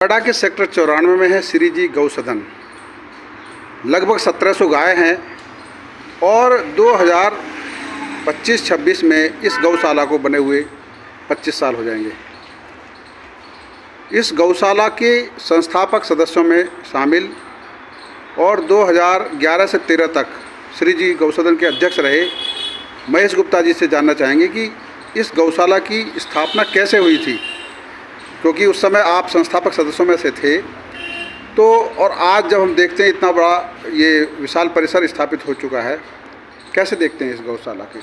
नोएडा के सेक्टर 94 में है श्री जी गौसदन। लगभग 1700 गाय हैं और 2025-26 में इस गौशाला को बने हुए 25 साल हो जाएंगे। इस गौशाला के संस्थापक सदस्यों में शामिल और 2011 से 13 तक श्री जी गौसदन के अध्यक्ष रहे महेश गुप्ता जी से जानना चाहेंगे कि इस गौशाला की स्थापना कैसे हुई थी, क्योंकि उस समय आप संस्थापक सदस्यों में से थे। तो और आज जब हम देखते हैं इतना बड़ा ये विशाल परिसर स्थापित हो चुका है, कैसे देखते हैं इस गौशाला की?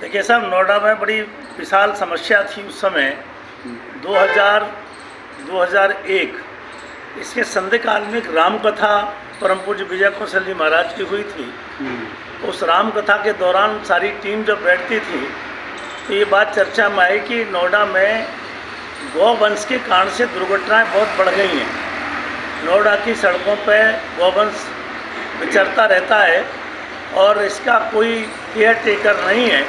देखिए साहब, नोएडा में बड़ी विशाल समस्या थी उस समय 2001 इसके संध्या काल में एक रामकथा परम पूज्य विजय कौशल जी महाराज की हुई थी। उस रामकथा के दौरान सारी टीम जब बैठती थी तो ये बात चर्चा में आई कि नोएडा में गौवंश के कारण से दुर्घटनाएं बहुत बढ़ गई हैं। नोएडा की सड़कों पे गौवंश विचरता रहता है और इसका कोई केयर टेकर नहीं है।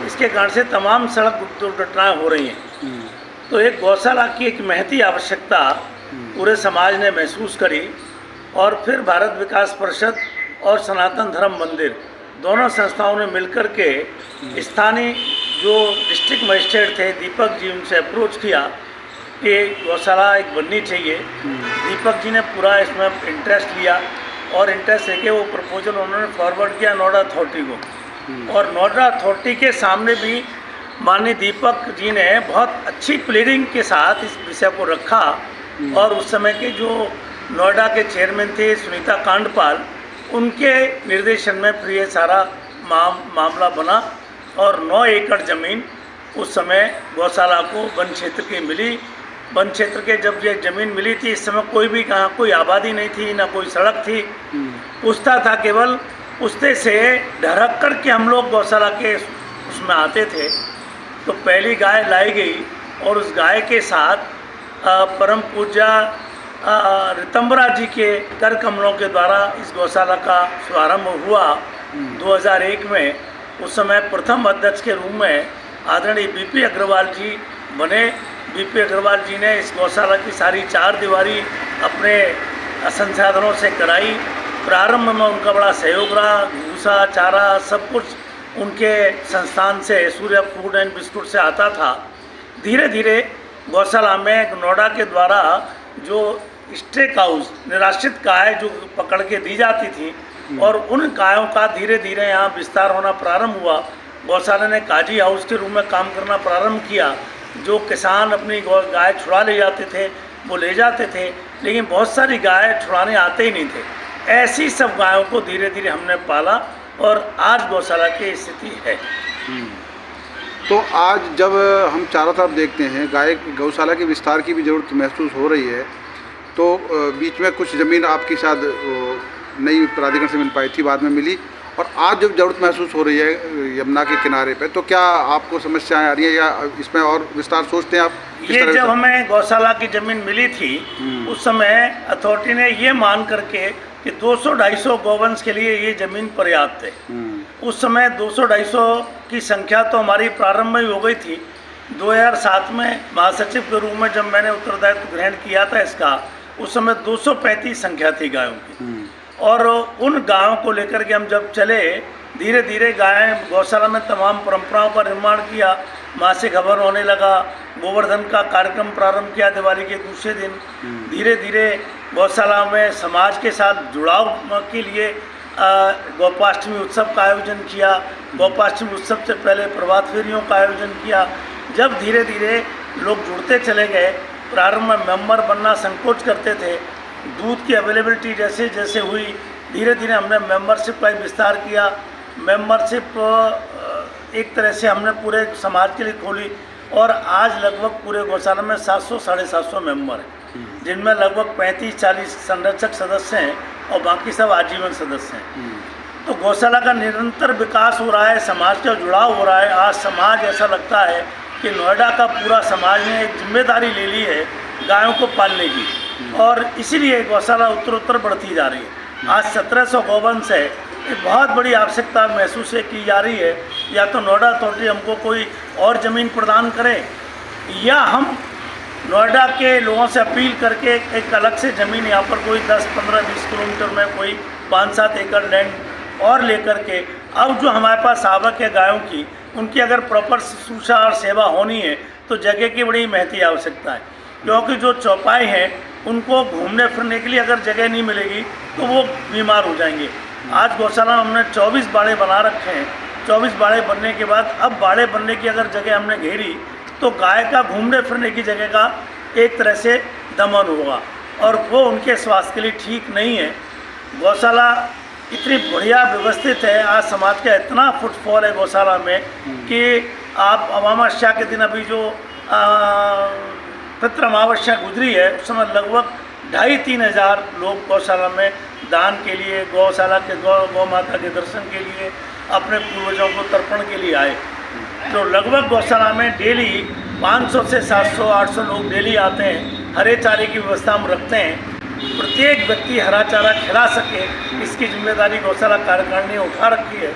इसके कारण से तमाम सड़क दुर्घटनाएं हो रही हैं। तो एक गौशाला की एक महती आवश्यकता पूरे समाज ने महसूस करी और फिर भारत विकास परिषद और सनातन धर्म मंदिर दोनों संस्थाओं ने मिलकर के स्थानीय जो डिस्ट्रिक्ट मजिस्ट्रेट थे दीपक जी, उनसे अप्रोच किया कि गौशाला एक बननी चाहिए। दीपक जी ने पूरा इसमें इंटरेस्ट लिया और इंटरेस्ट लेके वो प्रपोजल उन्होंने फॉरवर्ड किया नोएडा अथॉरिटी को। और नोएडा अथॉरिटी के सामने भी माननीय दीपक जी ने बहुत अच्छी प्लीडिंग के साथ इस विषय को रखा और उस समय के जो नोएडा के चेयरमैन थे सुनीता कांडपाल, उनके निर्देशन में फिर ये सारा मामला बना और 9 एकड़ ज़मीन उस समय गौशाला को वन क्षेत्र की मिली। वन क्षेत्र के जब ये ज़मीन मिली थी, इस समय कोई भी कहाँ कोई आबादी नहीं थी, ना कोई सड़क थी। पुस्ता था केवल, पुस्ते से ढरक कर के हम लोग गौशाला के उसमें आते थे। तो पहली गाय लाई गई और उस गाय के साथ परम पूज्य रितंबरा जी के कर कमलों के द्वारा इस गौशाला का शुभारंभ हुआ 2001 में। उस समय प्रथम अध्यक्ष के रूप में आदरणीय बीपी अग्रवाल जी बने। बीपी अग्रवाल जी ने इस गौशाला की सारी 4 दीवारी अपने संसाधनों से कराई। प्रारंभ में उनका बड़ा सहयोग रहा, भूसा चारा सब कुछ उनके संस्थान से सूर्य फूड एंड बिस्कुट से आता था। धीरे धीरे गौशाला में नोएडा के द्वारा जो स्टे काउस निराश्रित गाय जो पकड़ के दी जाती थी और उन गायों का धीरे धीरे यहाँ विस्तार होना प्रारंभ हुआ। गौशाला ने काजी हाउस के रूप में काम करना प्रारंभ किया। जो किसान अपनी गाय छुड़ा ले जाते थे वो ले जाते थे, लेकिन बहुत सारी गाय छुड़ाने आते ही नहीं थे। ऐसी सब गायों को धीरे धीरे हमने पाला और आज गौशाला की स्थिति है। तो आज जब हम चारों तरफ देखते हैं गौशाला के विस्तार की भी ज़रूरत महसूस हो रही है, तो बीच में कुछ ज़मीन आपकी शायद नई प्राधिकरण से मिल पाई थी, बाद में मिली, और आज जब ज़रूरत महसूस हो रही है यमुना के किनारे पे, तो क्या आपको समस्याएं आ रही है या इसमें और विस्तार सोचते हैं आप? ये जब हमें गौशाला की ज़मीन मिली थी उस समय अथॉरिटी ने ये मान करके कि 200-250 गौवंश के लिए ये ज़मीन पर्याप्त है। उस समय 200-250 की संख्या तो हमारी प्रारंभ में ही हो गई थी। 2007 में महासचिव के रूप में जब मैंने उत्तरदायित्व ग्रहण किया था इसका, उस समय 235 संख्या थी गायों की। और उन गायों को लेकर के हम जब चले, धीरे धीरे गायें गौशाला में तमाम परंपराओं का निर्माण किया। मासिक हवन होने लगा, गोवर्धन का कार्यक्रम प्रारंभ किया दिवाली के दूसरे दिन। धीरे धीरे गौशाला में समाज के साथ जुड़ाव के लिए गोपाष्टमी उत्सव का आयोजन किया। गोपाष्टमी उत्सव से पहले प्रभात फेरियों का आयोजन किया। जब धीरे धीरे लोग जुड़ते चले गए, प्रारंभ में मेंबर बनना संकोच करते थे। दूध की अवेलेबिलिटी जैसे जैसे हुई, धीरे धीरे हमने मेंबरशिप का विस्तार किया। मेंबरशिप एक तरह से हमने पूरे समाज के लिए खोली और आज लगभग पूरे गौशाला में 700-750 मेंबर हैं, जिनमें लगभग 35-40 संरक्षक सदस्य हैं और बाकी सब आजीवन सदस्य हैं। तो गौशाला का निरंतर विकास हो रहा है, समाज का जुड़ाव हो रहा है। आज समाज ऐसा लगता है कि नोएडा का पूरा समाज ने एक जिम्मेदारी ले ली है गायों को पालने की, और इसीलिए गौशाला उत्तरोत्तर बढ़ती जा रही है। आज 1700 गौवंश है। एक बहुत बड़ी आवश्यकता महसूस की जा रही है, या तो नोएडा अथॉरिटी हमको कोई और ज़मीन प्रदान करे या हम नोएडा के लोगों से अपील करके एक अलग से ज़मीन यहाँ पर कोई 10, 15, 20 किलोमीटर में कोई 5-7 एकड़ लैंड और लेकर के अब जो हमारे पास आवक है गायों की, उनकी अगर प्रॉपर शुश्रूषा और सेवा होनी है तो जगह की बड़ी महती आवश्यकता है। क्योंकि जो चौपाई हैं उनको घूमने फिरने के लिए अगर जगह नहीं मिलेगी तो वो बीमार हो जाएंगे। आज गौशाला में हमने 24 बाड़े बना रखे हैं। 24 बाड़े बनने के बाद अब बाड़े बनने की अगर जगह हमने घेरी तो गाय का घूमने फिरने की जगह का एक तरह से दमन होगा और वो उनके स्वास्थ्य के लिए ठीक नहीं है। गौशाला इतनी बढ़िया व्यवस्थित है, आज समाज का इतना फुटफॉल है गौशाला में कि आप अमावस्या के दिन अभी जो पितृ अमावस्या गुजरी है उस समय लगभग 2,500-3 हज़ार लोग गौशाला में दान के लिए, गौशाला के गौ माता के दर्शन के लिए, अपने पूर्वजों को तर्पण के लिए आए। तो लगभग गौशाला में डेली 500 से 700-800 लोग डेली आते हैं। हरे चारे की व्यवस्था हम रखते हैं, प्रत्येक व्यक्ति हरा चारा खिला सके इसकी जिम्मेदारी गौशाला कार्यकारिणी ने उठा रखी है।